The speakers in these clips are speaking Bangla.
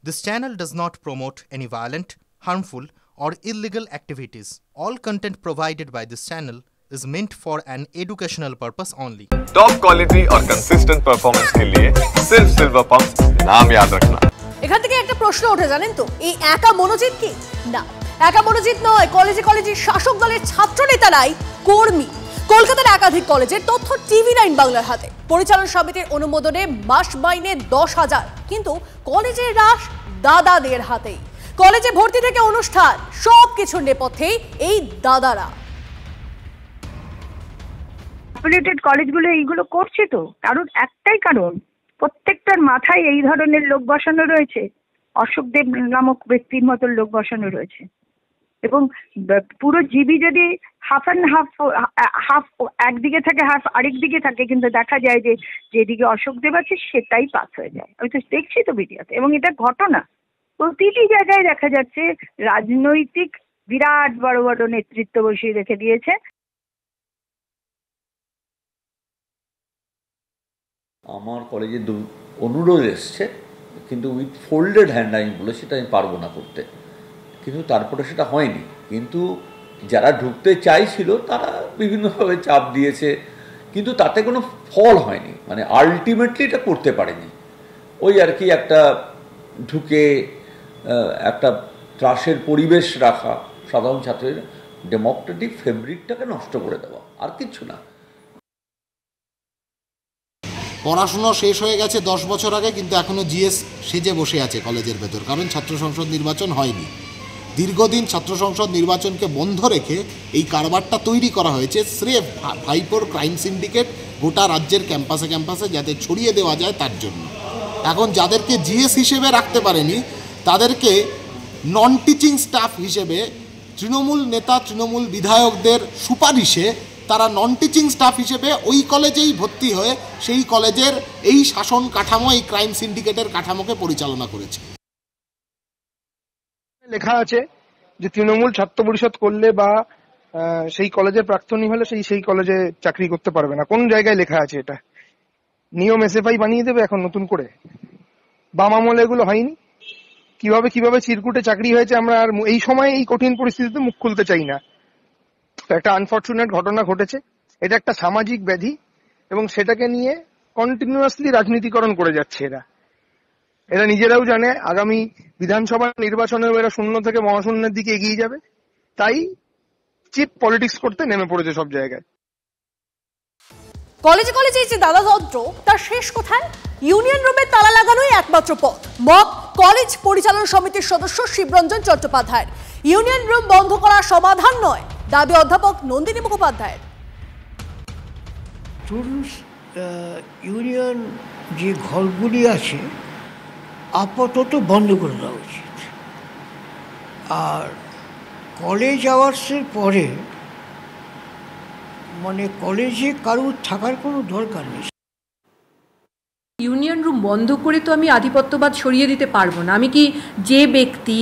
This channel does not promote any violent, harmful, or illegal activities. All content provided by this channel is meant for an educational purpose only. Top quality और कंसिस्टेंट परफॉर्मेंस के लिए सिर्फ सिल्वर पंप नाम याद रखना। এখান থেকে একটা প্রশ্ন ওঠে জানেন তো, এই একা মনোজিৎ কি? না, একা মনোজিৎ নয়, কলেজে কলেজে শাসক দলের ছাত্র নেতারাই কর্মী। কলকাতার একাধিক কলেজের তথ্য TV9 বাংলার হাতে। পরিচালন সমিতির অনুমোদনে মাস মাইনে 10,000, কিন্তু কলেজের রাশ দাদাদের হাতেই। কলেজে ভর্তি থেকে অনুষ্ঠান সবকিছুর নেপথ্যে এই দাদারা। অ্যাফিলিয়েটেড কলেজগুলো এইগুলো করছে তো কারণ একটাই কারণ, প্রত্যেকটার মাথায় এই ধরনের লোক বসানো রয়েছে, অশোক দেব নামক ব্যক্তির মতো লোক বসানো রয়েছে। এবং পুরো জিবি যদি হাফ অ্যান্ড হাফ একদিকে থাকে, হাফ আরেক দিকে থাকে, কিন্তু দেখা যায় যে যেদিকে অশোক দেব আছে সেটাই পাস হয়ে যায়। আমি তো দেখছি তো ভিডিওতে, এবং এটা ঘটনা প্রতিটি জায়গায় দেখা যাচ্ছে। রাজনৈতিক বিরাট বড় বড় নেতৃত্ব বসিয়ে রেখে দিয়েছে। আমার কলেজে অনুরোধ এসছে, কিন্তু উইথ ফোল্ডেড হ্যান্ড আমি বলে সেটা আমি পারবো না করতে, কিন্তু তারপরে সেটা হয়নি। কিন্তু যারা ঢুকতে চাইছিল তারা বিভিন্নভাবে চাপ দিয়েছে, কিন্তু তাতে কোনো ফল হয়নি, মানে আলটিমেটলি এটা করতে পারেনি। ওই আর কি একটা ঢুকে একটা ত্রাসের পরিবেশ রাখা, সাধারণ ছাত্রদের ডেমোক্রেটিক ফেব্রিকটাকে নষ্ট করে দেওয়া, আর কিছু না। পড়াশুনো শেষ হয়ে গেছে 10 বছর আগে, কিন্তু এখনও জিএস সেজে বসে আছে কলেজের ভেতর, কারণ ছাত্র সংসদ নির্বাচন হয়নি। দীর্ঘদিন ছাত্র সংসদ নির্বাচনকে বন্ধ রেখে এই কারবারটা তৈরি করা হয়েছে স্রেফ ভাইপোর ক্রাইম সিন্ডিকেট গোটা রাজ্যের ক্যাম্পাসে ক্যাম্পাসে যাতে ছড়িয়ে দেওয়া যায় তার জন্য। এখন যাদেরকে জিএস হিসেবে রাখতে পারেনি তাদেরকে নন টিচিং স্টাফ হিসেবে তৃণমূল নেতা তৃণমূল বিধায়কদের সুপারিশে তারা নন টিচিং স্টাফ হিসেবে ওই কলেজেই ভর্তি হয়ে সেই কলেজের এই শাসন কাঠামো, এই ক্রাইম সিন্ডিকেটের কাঠামোকে পরিচালনা করেছে। লেখা আছে যে তৃণমূল ছাত্র পরিষদ করলে বা সেই কলেজের প্রাক্তনী হলে সেই কলেজে চাকরি করতে পারবে না। কোন জায়গায় লেখা আছে এটা? নিয়ম এসএফআই বানিয়ে দেবে এখন নতুন করে? বাম আমলে এগুলো হয়নি। কিভাবে চিরকুটে চাকরি হয়েছে আমরা আর এই সময় এই কঠিন পরিস্থিতিতে মুখ খুলতে চাই না। একটা আনফরচুনেট ঘটনা ঘটেছে, এটা একটা সামাজিক ব্যাধি, এবং সেটাকে নিয়ে কন্টিনিউয়াসলি রাজনীতিকরণ করে যাচ্ছে এরা নিজেরাও জানে আগামী বিধানসভা নির্বাচনেও এরা শূন্য থেকে মহাশূন্যের দিকে এগিয়ে যাবে, তাই চিপ পলিটিক্স করতে নেমে পড়েছে সব জায়গায়। কলেজে কলেজে যে দাদা যন্ত্র, তার শেষ কোথায়? ইউনিয়ন রুমে তালা লাগানোই একমাত্র পথ। মত কলেজ পরিচালন সমিতির সদস্য শিবরঞ্জন চট্টোপাধ্যায়ের। ইউনিয়ন রুম বন্ধ করা সমাধান নয়, দাবি অধ্যাপক নন্দিনী মুখোপাধ্যায়ের। ইউনিয়ন যে ঘরগুলি আছে আপাতত বন্ধ করে দেওয়া উচিত, আর কলেজ আওয়ার্সের পরে মানে কলেজে কারোর থাকার কোনো দরকার নেই। ইউনিয়ন রুম বন্ধ করে তো আমি আধিপত্যবাদ সরিয়ে দিতে পারবো না। আমি কি যে ব্যক্তি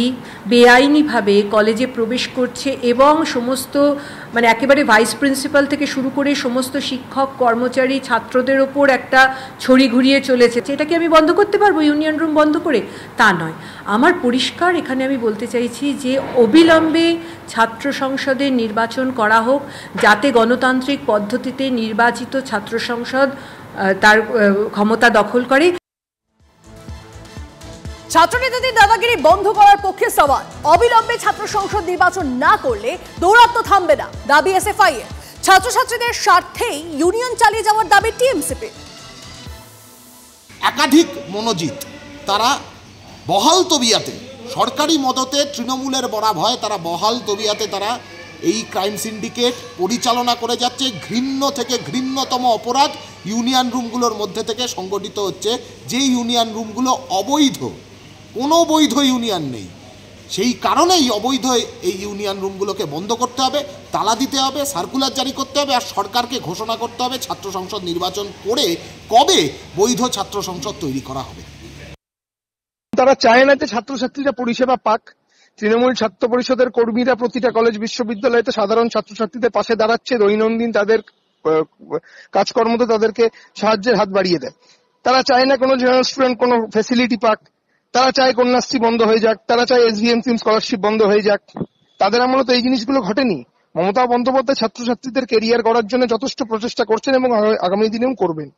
বেআইনিভাবে কলেজে প্রবেশ করছে এবং সমস্ত মানে একেবারে ভাইস প্রিন্সিপাল থেকে শুরু করে সমস্ত শিক্ষক কর্মচারী ছাত্রদের ওপর একটা ছড়ি ঘুরিয়ে চলেছে, এটা কি আমি বন্ধ করতে পারবো ইউনিয়ন রুম বন্ধ করে? তা নয়। আমার পরিষ্কার এখানে আমি বলতে চাইছি যে অবিলম্বে ছাত্র সংসদের নির্বাচন করা হোক, যাতে গণতান্ত্রিক পদ্ধতিতে নির্বাচিত ছাত্র সংসদ তার ক্ষমতা দখল করে। ছাত্রনেতাদের দাদাগিরি বন্ধ করার পক্ষে সওয়াল। অবিলম্বে ছাত্র সংসদ নির্বাচন না করলে দৌরাত্ম থামবে না, দাবি এসএফআই এর। ছাত্রছাত্রীদের স্বার্থেই ইউনিয়ন চালিয়ে যাওয়ার দাবি টিএমসিপি। একাধিক মনোজিৎ তারা বহাল তবিয়াতে সরকারি মদতে তৃণমূলের বড়া ভয় তারা বহাল তবিয়াতে তারা এই ক্রাইম সিন্ডিকেট পরিচালনা করে যাচ্ছে। ঘৃণ্য থেকে ঘৃণ্যতম অপরাধ ইউনিয়ন রুমগুলোর মধ্যে থেকে সংগঠিত হচ্ছে, যে ইউনিয়ন রুমগুলো অবৈধ, কোনো বৈধ ইউনিয়ন নেই। সেই কারণেই অবৈধ এই ইউনিয়ন রুমগুলোকে বন্ধ করতে হবে, তালা দিতে হবে, সার্কুলার জারি করতে হবে, আর সরকারকে ঘোষণা করতে হবে ছাত্র সংসদ নির্বাচন করে কবে বৈধ ছাত্র সংসদ তৈরি করা হবে। তারা চায় না যে ছাত্রছাত্রীরা পরিষেবা পাক। তৃণমূল ছাত্র পরিষদের কর্মীরা প্রতিটা কলেজ বিশ্ববিদ্যালয়তে সাধারণ ছাত্রছাত্রীদের পাশে দাঁড়াচ্ছে, দৈনন্দিন তাদের কাজকর্মতে তাদেরকে সাহায্যের হাত বাড়িয়ে দেয়। তারা চায় না কোনো জেনারেল স্টুডেন্ট কোনো ফ্যাসিলিটি পাক, তারা চায় কন্যাশ্রী বন্ধ হয়ে যাক, তারা চায় SVM স্কলারশিপ বন্ধ হয়ে যাক। তাদের আমলে তো এই জিনিসগুলো ঘটেনি। মমতা বন্দ্যোপাধ্যায় ছাত্রছাত্রীদের কেরিয়ার গড়ার জন্য যথেষ্ট প্রচেষ্টা করছেন এবং আগামী দিনেও করবেন।